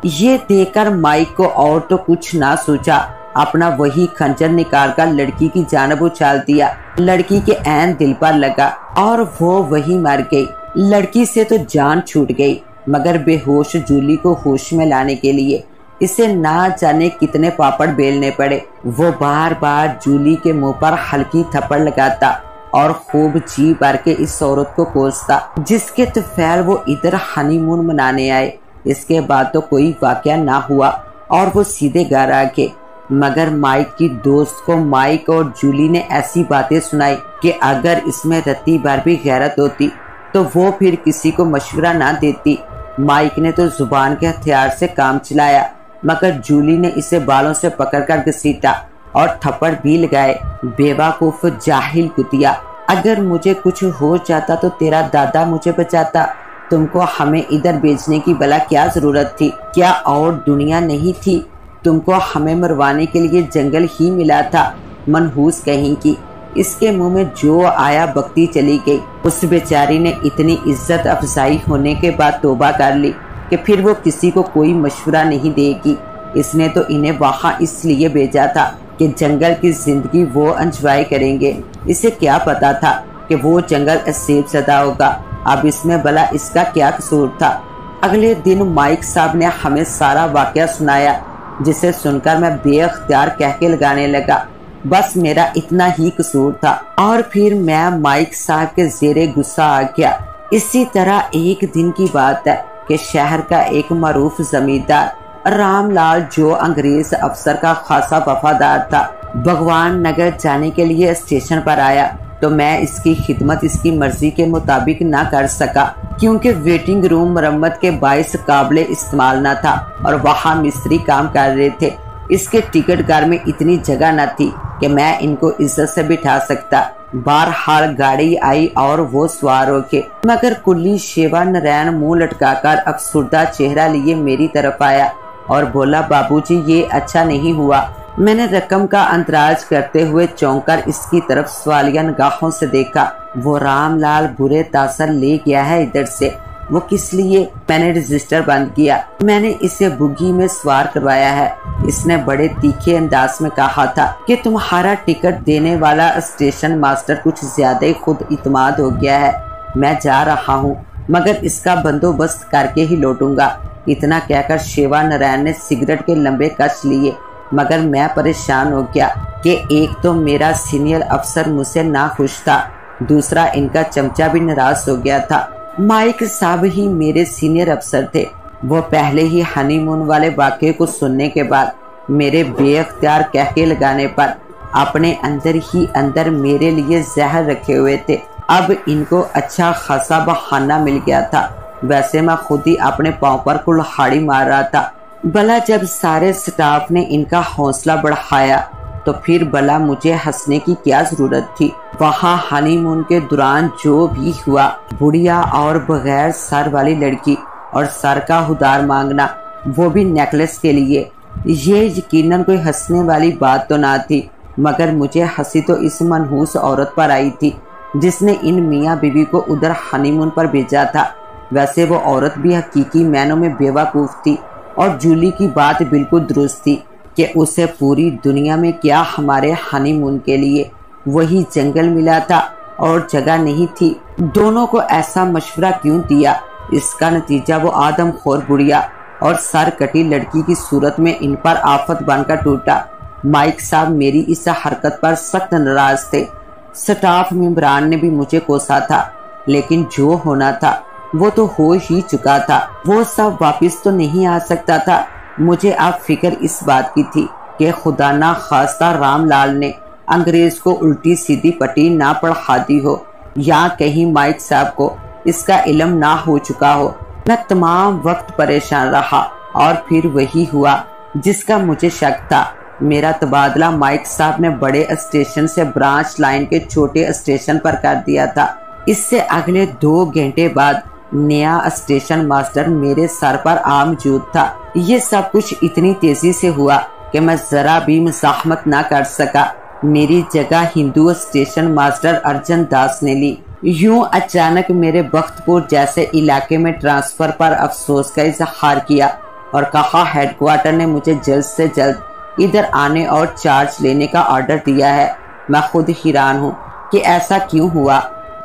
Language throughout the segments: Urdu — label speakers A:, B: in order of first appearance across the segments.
A: یہ دیکھ کر مائک کو اور تو کچھ نہ سوچا، اپنا وہی خنجر نکال کر لڑکی کی جانب اچھال دیا۔ لڑکی کے عین دل پر لگا اور وہ وہی مر گئی۔ لڑکی سے تو جان چھوٹ گئی، مگر بے ہوش جولی کو ہوش میں لانے کے لیے اسے نہ جانے کتنے پاپڑ بیلنے پڑے۔ وہ بار بار جولی کے منہ پر ہلکی تھپڑ لگاتا اور خوب جی بھر کے اس عورت کو کوستا جس کے طفیل وہ ادھر ہنی مون منانے آئے۔ اس کے بعد تو کوئی واقعہ نہ ہوا اور وہ سیدھے گھر آ گئے، مگر مائک کی دوست کو مائک اور جولی نے ایسی باتیں سنائی کہ اگر اس میں رتی بھر بھی غیرت ہوتی تو وہ پھر کسی کو مشورہ نہ دیتی۔ مائک نے تو زبان کے ہتھیار سے کام چلایا، مگر جولی نے اسے بالوں سے پکڑ کر گھسیٹا اور تھپڑ بھی لگائے۔ بیوقوف جاہل کتیا، اگر مجھے کچھ ہو جاتا تو تیرا دادا مجھے بچاتا، تم کو ہمیں ادھر بیچنے کی بلا کیا ضرورت تھی؟ کیا اور دنیا نہیں تھی؟ تم کو ہمیں مروانے کے لیے جنگل ہی ملا تھا، منحوس کہیں کی۔ اس کے منہ میں جو آیا بکتی چلی گئی۔ اس بیچاری نے اتنی عزت افزائی ہونے کے بعد توبہ کر لی کہ پھر وہ کسی کو کوئی مشورہ نہیں دے گی۔ اس نے تو انہیں وہاں اس لیے بھیجا تھا کہ جنگل کی زندگی وہ انجوائے کریں گے۔ اسے کیا پتا تھا کہ وہ جنگل اسیب زدہ ہوگا۔ اب اس میں بلا اس کا کیا قصور تھا؟ اگلے دن مائک صاحب نے ہمیں سارا واقعہ سنایا، جسے سن کر میں بے اختیار کہہ کے لگانے لگا، بس میرا اتنا ہی قصور تھا۔ اور پھر میں مائک صاحب کے زیر غصہ آ گیا۔ اسی طرح ایک دن کی بات ہے کہ شہر کا ایک معروف زمیندار رام لال، جو انگریز افسر کا خاصا وفادار تھا، بھگوان نگر جانے کے لیے اسٹیشن پر آیا تو میں اس کی خدمت اس کی مرضی کے مطابق نہ کر سکا، کیونکہ ویٹنگ روم مرمت کے باعث قابل استعمال نہ تھا اور وہاں مستری کام کر رہے تھے۔ اس کے ٹکٹ گھر میں اتنی جگہ نہ تھی کہ میں ان کو عزت سے بٹھا سکتا۔ بہرحال گاڑی آئی اور وہ سوار ہو کے، مگر کلی شیوا نرین منہ لٹکا کر افسردہ چہرہ لیے میری طرف آیا اور بولا، بابو جی یہ اچھا نہیں ہوا۔ میں نے رقم کا اندراج کرتے ہوئے چونک کر اس کی طرف سوالیہ نگاہوں سے دیکھا۔ وہ رام لال برے تاثر لے گیا ہے ادھر سے، وہ کس لیے؟ میں نے رجسٹر بند کیا، میں نے اسے بگی میں سوار کروایا ہے۔ اس نے بڑے تیکھے انداز میں کہا تھا کہ تمہارا ٹکٹ دینے والا اسٹیشن ماسٹر کچھ زیادہ ہی خود اعتماد ہو گیا ہے۔ میں جا رہا ہوں، مگر اس کا بندوبست کر کے ہی لوٹوں گا۔ اتنا کہہ کر شیوا نرین نے سگریٹ کے لمبے کش لیے، مگر میں پریشان ہو گیا کہ ایک تو میرا سینئر افسر مجھ سے ناخوش تھا، دوسرا ان کا چمچہ بھی ناراض ہو گیا تھا۔ مائک صاحب ہی میرے سینئر افسر تھے۔ وہ پہلے ہی ہنی مون والے واقعے کو سننے کے بعد میرے بے اختیار کہہ کے لگانے پر اپنے اندر ہی اندر میرے لیے زہر رکھے ہوئے تھے۔ اب ان کو اچھا خاصا بہانہ مل گیا تھا۔ ویسے میں خود ہی اپنے پاؤں پر کلہاڑی مار رہا تھا۔ بھلا جب سارے سٹاف نے ان کا حوصلہ بڑھایا تو پھر بھلا مجھے ہنسنے کی کیا ضرورت تھی؟ وہاں ہنی مون کے دوران جو بھی ہوا، بڑھیا اور بغیر سر والی لڑکی اور سر کا ادھار مانگنا، وہ بھی نیکلس کے لیے، یہ یقیناً کوئی ہنسنے والی بات تو نہ تھی، مگر مجھے ہنسی تو اس منحوس عورت پر آئی تھی جس نے ان میاں بیوی کو ادھر ہنی مون پر بھیجا تھا۔ ویسے وہ عورت بھی حقیقی معنوں میں بیوقوف تھی اور جولی کی بات بالکل درست تھی کہ اسے پوری دنیا میں کیا ہمارے ہنی مون کے لیے وہی جنگل ملا تھا اور جگہ نہیں تھی۔ دونوں کو ایسا مشورہ کیوں دیا؟ اس کا نتیجہ وہ آدم خور بڑھیا اور سر کٹی لڑکی کی صورت میں ان پر آفت بن کر ٹوٹا۔ مائک صاحب میری اس حرکت پر سخت ناراض تھے۔ سٹاف ممبران نے بھی مجھے کوسا تھا، لیکن جو ہونا تھا وہ تو ہو ہی چکا تھا۔ وہ سب واپس تو نہیں آ سکتا تھا۔ مجھے اب فکر اس بات کی تھی کہ خدا نہ خواستہ رام لال نے انگریز کو الٹی سیدھی پٹی نہ پڑھا دی ہو، یا کہیں مائک صاحب کو اس کا علم نہ ہو چکا ہو۔ میں تمام وقت پریشان رہا اور پھر وہی ہوا جس کا مجھے شک تھا۔ میرا تبادلہ مائک صاحب نے بڑے اسٹیشن سے برانچ لائن کے چھوٹے اسٹیشن پر کر دیا تھا۔ اس سے اگلے 2 گھنٹے بعد نیا اسٹیشن ماسٹر میرے سر پر موجود تھا۔ یہ سب کچھ اتنی تیزی سے ہوا کہ میں ذرا بھی مزاحمت نہ کر سکا۔ میری جگہ ہندو اسٹیشن ماسٹر ارجن داس نے لی۔ یوں اچانک میرے بختپور جیسے علاقے میں ٹرانسفر پر افسوس کا اظہار کیا اور کہا ہیڈ کوارٹر نے مجھے جلد سے جلد ادھر آنے اور چارج لینے کا آرڈر دیا ہے۔ میں خود حیران ہوں کہ ایسا کیوں ہوا۔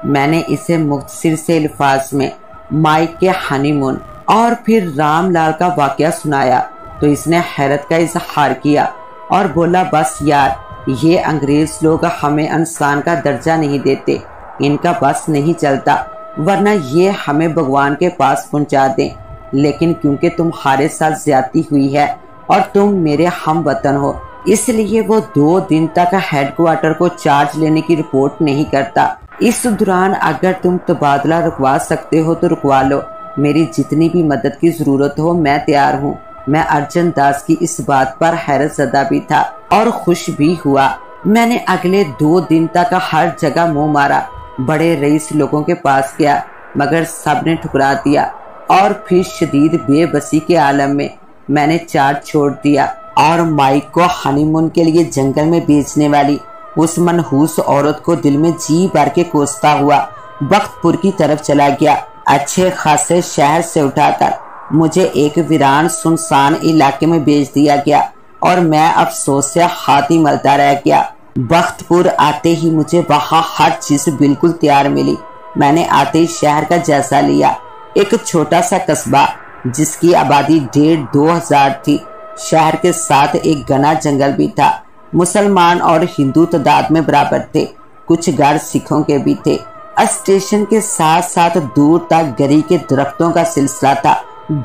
A: میں نے اسے مختصر سے الفاظ میں مائک کے ہنی مون اور پھر رام لال کا واقعہ سنایا تو اس نے حیرت کا اظہار کیا اور بولا، بس یار، یہ انگریز لوگ ہمیں انسان کا درجہ نہیں دیتے، ان کا بس نہیں چلتا، ورنہ یہ ہمیں بھگوان کے پاس پہنچا دیں، لیکن کیونکہ تمہارے ساتھ زیادتی ہوئی ہے اور تم میرے ہم وطن ہو، اس لیے وہ 2 دن تک ہیڈ کوارٹر کو چارج لینے کی رپورٹ نہیں کرتا۔ اس دوران اگر تم تبادلہ رکوا سکتے ہو تو رکوا لو، میری جتنی بھی مدد کی ضرورت ہو میں تیار ہوں۔ میں ارجن داس کی اس بات پر حیرت زدہ بھی تھا اور خوش بھی ہوا۔ میں نے اگلے 2 دن تک ہر جگہ منہ مارا، بڑے رئیس لوگوں کے پاس گیا مگر سب نے ٹھکرا دیا، اور پھر شدید بے بسی کے عالم میں نے چارج چھوڑ دیا اور مائک کو ہنی مون کے لیے جنگل میں بیچنے والی اس منحوس عورت کو دل میں جی بھر کے کوستا ہوا بخت پور کی طرف چلا گیا۔ اچھے خاصے شہر سے اٹھا کر مجھے ایک ویران سنسان علاقے میں بیچ دیا گیا اور میں افسوس سے ہاتھ ہی ملتا رہ گیا۔ بخت پور آتے ہی مجھے وہاں ہر چیز بالکل تیار ملی۔ میں نے آتے ہی شہر کا جائزہ لیا۔ ایک چھوٹا سا قصبہ جس کی آبادی 1500 تھی، شہر کے ساتھ ایک گھنا جنگل بھی تھا۔ مسلمان اور ہندو تعداد میں برابر تھے، کچھ گھر سکھوں کے بھی تھے۔ اسٹیشن کے ساتھ ساتھ دور تک گری کے درختوں کا سلسلہ تھا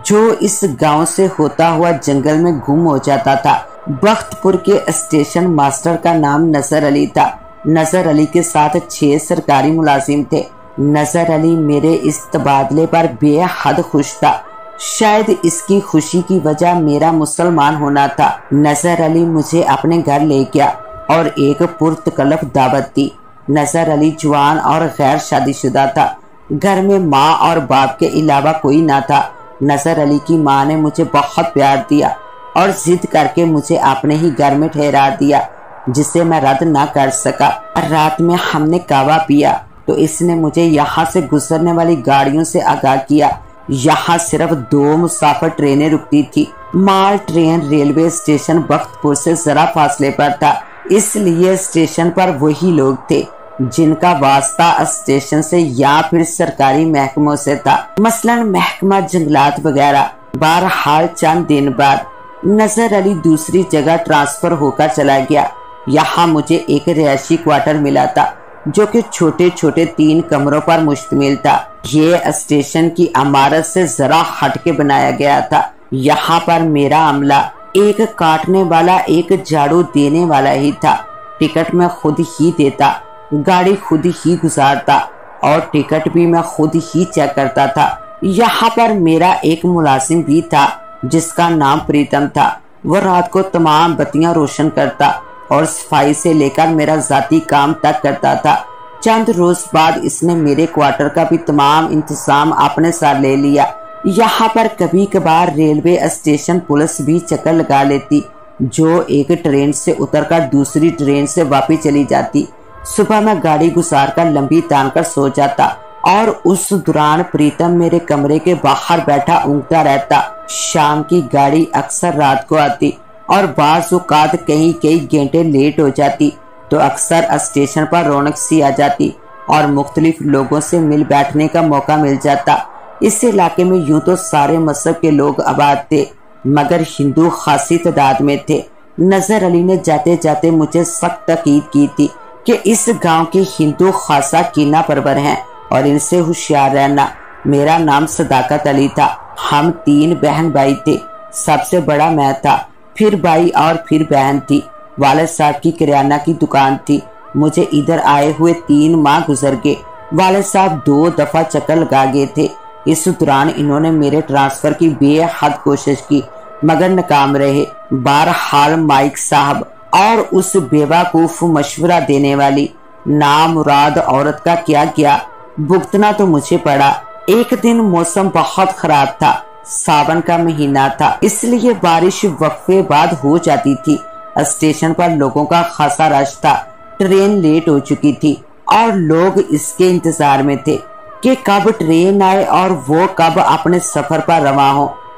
A: جو اس گاؤں سے ہوتا ہوا جنگل میں گم ہو جاتا تھا۔ بخت پور کے اسٹیشن ماسٹر کا نام نظر علی تھا۔ نظر علی کے ساتھ 6 سرکاری ملازم تھے۔ نظر علی میرے اس تبادلے پر بے حد خوش تھا، شاید اس کی خوشی کی وجہ میرا مسلمان ہونا تھا۔ نظر علی مجھے اپنے گھر لے گیا اور ایک پرتکلف دعوت دی۔ نظر علی جوان اور غیر شادی شدہ تھا، گھر میں ماں اور باپ کے علاوہ کوئی نہ تھا۔ نظر علی کی ماں نے مجھے بہت پیار دیا اور ضد کر کے مجھے اپنے ہی گھر میں ٹھہرا دیا، جسے میں رد نہ کر سکا۔ رات میں ہم نے کہوہ پیا تو اس نے مجھے یہاں سے گزرنے والی گاڑیوں سے آگاہ کیا۔ یہاں صرف 2 مسافر ٹرینیں رکتی تھی۔ مال ٹرین ریلوے اسٹیشن بخت پور سے ذرا فاصلے پر تھا، اس لیے اسٹیشن پر وہی لوگ تھے جن کا واسطہ اسٹیشن سے یا پھر سرکاری محکموں سے تھا، مثلا محکمہ جنگلات وغیرہ۔ بہرحال چند دن بعد نظر علی دوسری جگہ ٹرانسفر ہو کر چلا گیا۔ یہاں مجھے ایک رہائشی کوارٹر ملا تھا جو کہ چھوٹے چھوٹے 3 کمروں پر مشتمل تھا۔ یہ اسٹیشن کی عمارت سے ذرا ہٹ کے بنایا گیا تھا۔ یہاں پر میرا عملہ ایک کاٹنے والا ایک جھاڑو دینے والا ہی تھا۔ ٹکٹ میں خود ہی دیتا، گاڑی خود ہی گزارتا اور ٹکٹ بھی میں خود ہی چیک کرتا تھا۔ یہاں پر میرا ایک ملازم بھی تھا جس کا نام پریتم تھا۔ وہ رات کو تمام بتیاں روشن کرتا اور صفائی سے لے کر میرا ذاتی کام تک کرتا تھا۔ چند روز بعد اس نے میرے کوارٹر کا بھی تمام انتظام اپنے ساتھ لے لیا۔ یہاں پر کبھی کبھار ریلوے اسٹیشن پولیس بھی چکر لگا لیتی جو ایک ٹرین سے اتر کر دوسری ٹرین سے واپس چلی جاتی۔ صبح میں گاڑی گزار کر لمبی تان کر سو جاتا اور اس دوران پریتم میرے کمرے کے باہر بیٹھا اونگتا رہتا۔ شام کی گاڑی اکثر رات کو آتی اور بعض اوقات کئی گھنٹے لیٹ ہو جاتی تو اکثر اسٹیشن پر رونق سی آ جاتی اور مختلف لوگوں سے مل بیٹھنے کا موقع مل جاتا۔ اس علاقے میں یوں تو سارے مذہب کے لوگ آباد تھے مگر ہندو خاصی تعداد میں تھے۔ نظر علی نے جاتے جاتے مجھے سخت تاکید کی تھی کہ اس گاؤں کے ہندو خاصا کینہ پرور ہیں اور ان سے ہوشیار رہنا۔ میرا نام صداقت علی تھا۔ ہم 3 بہن بھائی تھے، سب سے بڑا میں تھا، پھر بھائی اور پھر بہن تھی۔ والد صاحب کی کریانہ کی دکان تھی۔ مجھے ادھر آئے ہوئے 3 ماہ گزر گئے۔ والد صاحب 2 دفعہ چکر لگا گئے تھے۔ اس دوران انہوں نے میرے ٹرانسفر کی بے حد کوشش کی مگر ناکام رہے۔ بہرحال مائک صاحب اور اس بیوقوف مشورہ دینے والی نامراد عورت کا کیا کیا، بھگتنا تو مجھے پڑا۔ ایک دن موسم بہت خراب تھا، ساون کا مہینہ تھا، اس لیے بارش وقفے بعد ہو جاتی تھی۔ اسٹیشن پر لوگوں کا خاصا رش تھا۔ ٹرین لیٹ ہو چکی تھی اور لوگ اس کے انتظار میں تھے کہ کب ٹرین آئے اور وہ کب اپنے سفر پر رواں ہو۔